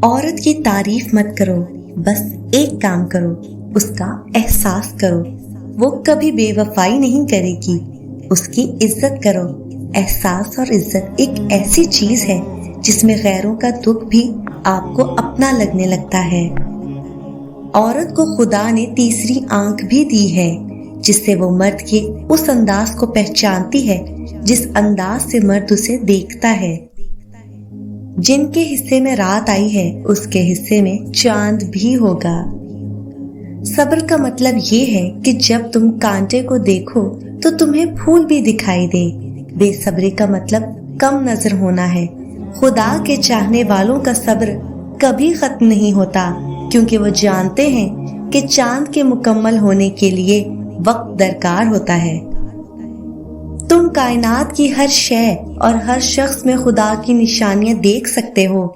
औरत की तारीफ मत करो, बस एक काम करो, उसका एहसास करो। वो कभी बेवफाई नहीं करेगी, उसकी इज्जत करो। एहसास और इज्जत एक ऐसी चीज है जिसमें गैरों का दुख भी आपको अपना लगने लगता है। औरत को खुदा ने तीसरी आंख भी दी है, जिससे वो मर्द के उस अंदाज को पहचानती है जिस अंदाज से मर्द उसे देखता है। जिनके हिस्से में रात आई है, उसके हिस्से में चांद भी होगा। सब्र का मतलब ये है कि जब तुम कांटे को देखो तो तुम्हें फूल भी दिखाई दे। बेसब्री का मतलब कम नजर होना है। खुदा के चाहने वालों का सब्र कभी खत्म नहीं होता, क्योंकि वो जानते हैं कि चांद के मुकम्मल होने के लिए वक्त दरकार होता है। तुम कायनात की हर शय और हर शख्स में खुदा की निशानियां देख सकते हो,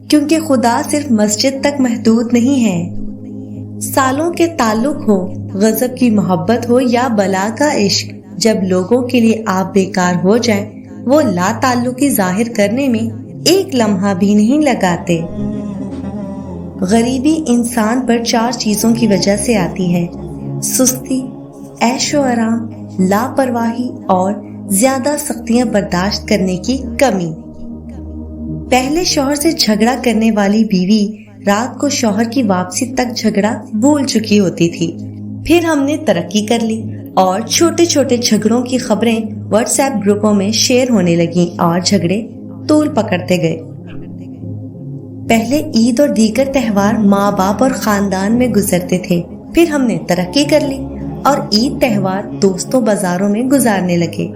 क्योंकि खुदा सिर्फ मस्जिद तक महदूद नहीं है। सालों के ताल्लुक हो, गजब की मोहब्बत हो या बला का इश्क, जब लोगों के लिए आप बेकार हो जाएं, वो ला ताल्लुकी जाहिर करने में एक लम्हा भी नहीं लगाते। गरीबी इंसान पर 4 चीजों की वजह से आती है: सुस्ती, ऐशो आराम, लापरवाही और ज्यादा सख्तियां बर्दाश्त करने की कमी। पहले शौहर से झगड़ा करने वाली बीवी रात को शौहर की वापसी तक झगड़ा भूल चुकी होती थी। फिर हमने तरक्की कर ली और छोटे छोटे झगड़ों की खबरें व्हाट्सएप ग्रुपों में शेयर होने लगी और झगड़े तूल पकड़ते गए। पहले ईद और दीगर त्योहार माँ बाप और खानदान में गुजरते थे। फिर हमने तरक्की कर ली और ईद त्योहार दोस्तों बाजारों में गुजारने लगे।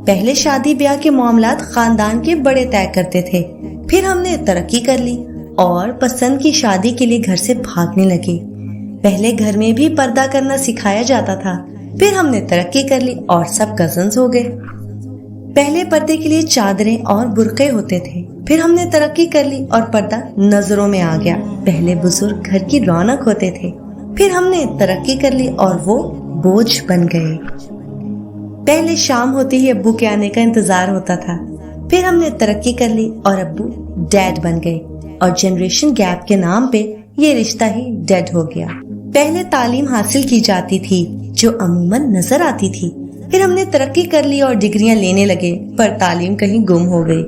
पहले शादी ब्याह के मामलात खानदान के बड़े तय करते थे। फिर हमने तरक्की कर ली और पसंद की शादी के लिए घर से भागने लगे। पहले घर में भी पर्दा करना सिखाया जाता था। फिर हमने तरक्की कर ली और सब कजन्स हो गए। पहले पर्दे के लिए चादरें और बुर्के होते थे। फिर हमने तरक्की कर ली और पर्दा नजरों में आ गया। पहले बुजुर्ग घर की रौनक होते थे। फिर हमने तरक्की कर ली और वो बोझ बन गए। पहले शाम होते ही अब्बू के आने का इंतजार होता था। फिर हमने तरक्की कर ली और अब्बू डैड बन गए और जनरेशन गैप के नाम पे ये रिश्ता ही डेड हो गया। पहले तालीम हासिल की जाती थी जो अमूमन नजर आती थी। फिर हमने तरक्की कर ली और डिग्रियां लेने लगे, पर तालीम कहीं गुम हो गई।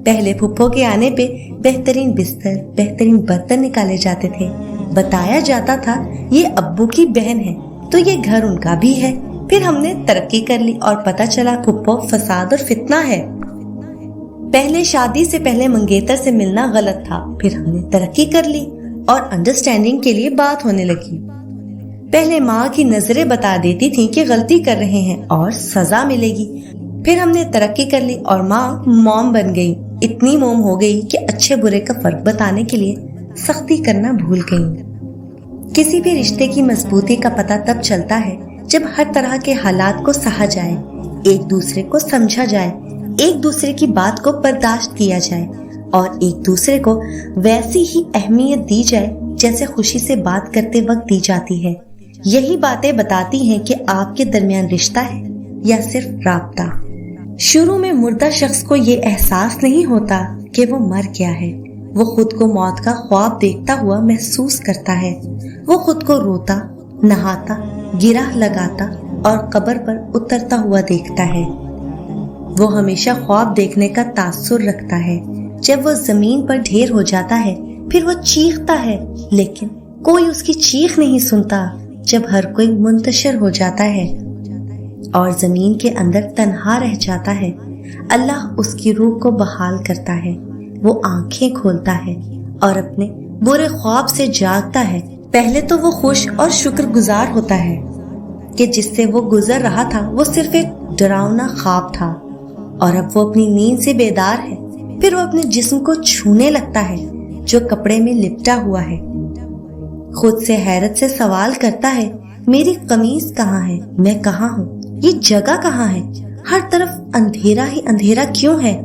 पहले फुप्पो के आने पे बेहतरीन बिस्तर, बेहतरीन बर्तन निकाले जाते थे। बताया जाता था ये अब्बू की बहन है तो ये घर उनका भी है। फिर हमने तरक्की कर ली और पता चला फुप्पो फसाद और फितना है। पहले शादी से पहले मंगेतर से मिलना गलत था। फिर हमने तरक्की कर ली और अंडरस्टैंडिंग के लिए बात होने लगी। पहले माँ की नजरें बता देती थी कि गलती कर रहे हैं और सजा मिलेगी। फिर हमने तरक्की कर ली और माँ मॉम बन गई। इतनी मोम हो गई कि अच्छे बुरे का फर्क बताने के लिए सख्ती करना भूल गई। किसी भी रिश्ते की मजबूती का पता तब चलता है जब हर तरह के हालात को सहा जाए, एक दूसरे को समझा जाए, एक दूसरे की बात को बर्दाश्त किया जाए और एक दूसरे को वैसी ही अहमियत दी जाए जैसे खुशी से बात करते वक्त दी जाती है। यही बातें बताती हैं कि आपके दरमियान रिश्ता है या सिर्फ राब्ता। शुरू में मुर्दा शख्स को ये एहसास नहीं होता कि वो मर गया है। वो खुद को मौत का ख्वाब देखता हुआ महसूस करता है। वो खुद को रोता, नहाता, गिराह लगाता और कब्र पर उतरता हुआ देखता है। वो हमेशा ख्वाब देखने का तासुर रखता है। जब वो जमीन पर ढेर हो जाता है फिर वो चीखता है, लेकिन कोई उसकी चीख नहीं सुनता। जब हर कोई मुंतशिर हो जाता है और जमीन के अंदर तन्हा रह जाता है, अल्लाह उसकी रूह को बहाल करता है। वो आंखें खोलता है और अपने बुरे ख्वाब से जागता है। पहले तो वो खुश और शुक्रगुजार होता है कि जिससे वो गुजर रहा था वो सिर्फ एक डरावना ख्वाब था, और अब वो अपनी नींद से बेदार है। फिर वो अपने जिस्म को छूने लगता है जो कपड़े में लिपटा हुआ है। खुद से हैरत से सवाल करता है, मेरी कमीज कहाँ है? मैं कहाँ हूँ? ये जगह कहाँ है? हर तरफ अंधेरा ही अंधेरा क्यों है?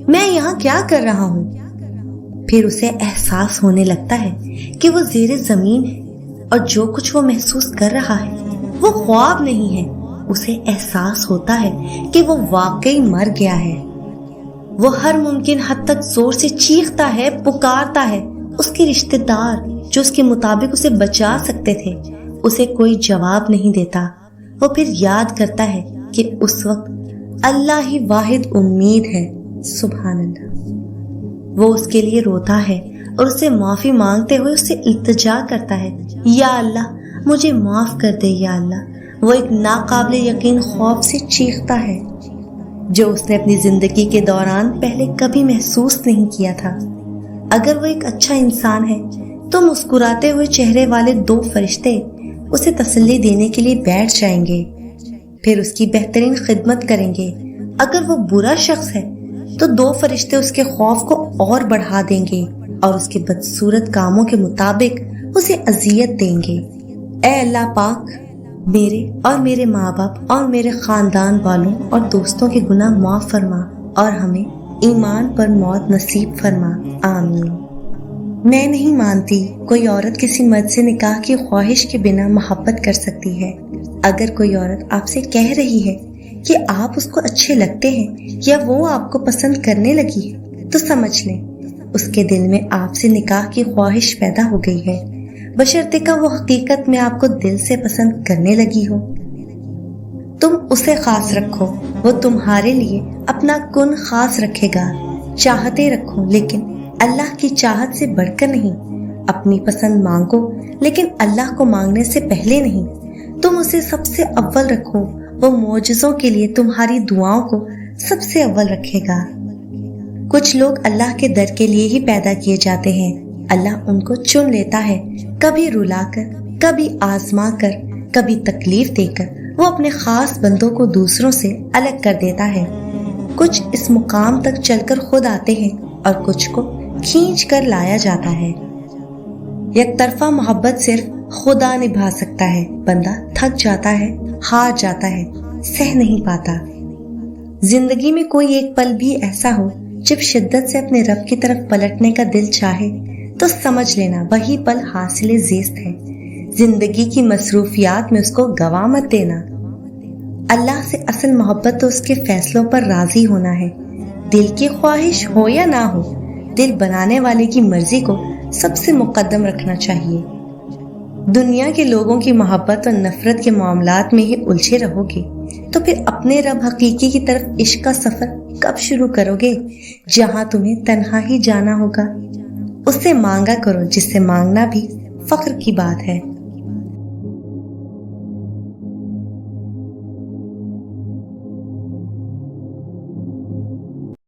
मैं यहाँ क्या कर रहा हूँ? پھر اسے احساس ہونے لگتا ہے کہ وہ زیر زمین ہے اور جو کچھ وہ محسوس کر رہا ہے وہ خواب نہیں ہے. اسے احساس ہوتا ہے کہ وہ واقعی مر گیا ہے. وہ ہر ممکن حد تک زور سے چیختا ہے، پکارتا ہے. اس کے رشتہ دار جو اس کے مطابق اسے بچا سکتے تھے اسے کوئی جواب نہیں دیتا. وہ پھر یاد کرتا ہے کہ اس وقت اللہ ہی واحد امید ہے. سبحان اللہ. وہ اس کے لیے روتا ہے اور اسے معافی مانگتے ہوئے اس سے التجا کرتا ہے، یا اللہ مجھے معاف کر دے یا اللہ. وہ ایک ناقابل یقین خوف سے چیختا ہے جو اس نے اپنی زندگی کے دوران پہلے کبھی محسوس نہیں کیا تھا. اگر وہ ایک اچھا انسان ہے تو مسکراتے ہوئے چہرے والے 2 فرشتے اسے تسلی دینے کے لیے بیٹھ جائیں گے، پھر اس کی بہترین خدمت کریں گے. اگر وہ برا شخص ہے تو 2 فرشتے اس کے خوف کو اور بڑھا دیں گے اور اس کے بدصورت کاموں کے مطابق اسے اذیت دیں گے. اے اللہ پاک، میرے اور میرے ماں باپ اور میرے خاندان والوں اور دوستوں کے گناہ معاف فرما اور ہمیں ایمان پر موت نصیب فرما. آمین. میں نہیں مانتی کوئی عورت کسی مرد سے نکاح کی خواہش کے بنا محبت کر سکتی ہے. اگر کوئی عورت آپ سے کہہ رہی ہے کہ آپ اس کو اچھے لگتے ہیں یا وہ آپ کو پسند کرنے لگی ہے تو سمجھ لیں اس کے دل میں آپ سے نکاح کی خواہش پیدا ہو گئی ہے، بشرطے کہ وہ حقیقت میں آپ کو دل سے پسند کرنے لگی ہو. تم اسے خاص رکھو، وہ تمہارے لیے اپنا کن خاص رکھے گا. چاہتے رکھو لیکن اللہ کی چاہت سے بڑھ کر نہیں. اپنی پسند مانگو لیکن اللہ کو مانگنے سے پہلے نہیں. تم اسے سب سے اول رکھو، وہ معجزوں کے لیے تمہاری دعاؤں کو سب سے اول رکھے گا. کچھ لوگ اللہ کے در کے لیے ہی پیدا کیے جاتے ہیں. اللہ ان کو چن لیتا ہے، کبھی رلا کر، کبھی آزما کر، کبھی تکلیف دے کر. وہ اپنے خاص بندوں کو دوسروں سے الگ کر دیتا ہے. کچھ اس مقام تک چل کر خود آتے ہیں اور کچھ کو کھینچ کر لایا جاتا ہے. یک طرفہ محبت صرف خدا نبھا سکتا ہے. بندہ تھک جاتا ہے، ہار جاتا ہے، سہ نہیں پاتا. زندگی میں کوئی ایک پل بھی ایسا ہو جب شدت سے اپنے رب کی طرف پلٹنے کا دل چاہے تو سمجھ لینا وہی پل حاصل زیست ہے. زندگی کی مصروفیات میں اس کو گوا مت دینا. اللہ سے اصل محبت تو اس کے فیصلوں پر راضی ہونا ہے. دل کی خواہش ہو یا نہ ہو، دل بنانے والے کی مرضی کو سب سے مقدم رکھنا چاہیے. دنیا کے لوگوں کی محبت اور نفرت کے معاملات میں ہی الجھے رہو گے تو پھر اپنے رب حقیقی کی طرف عشق کا سفر کب شروع کرو گے، جہاں تمہیں تنہا ہی جانا ہوگا. اس سے مانگا کرو جس سے مانگنا بھی فخر کی بات ہے.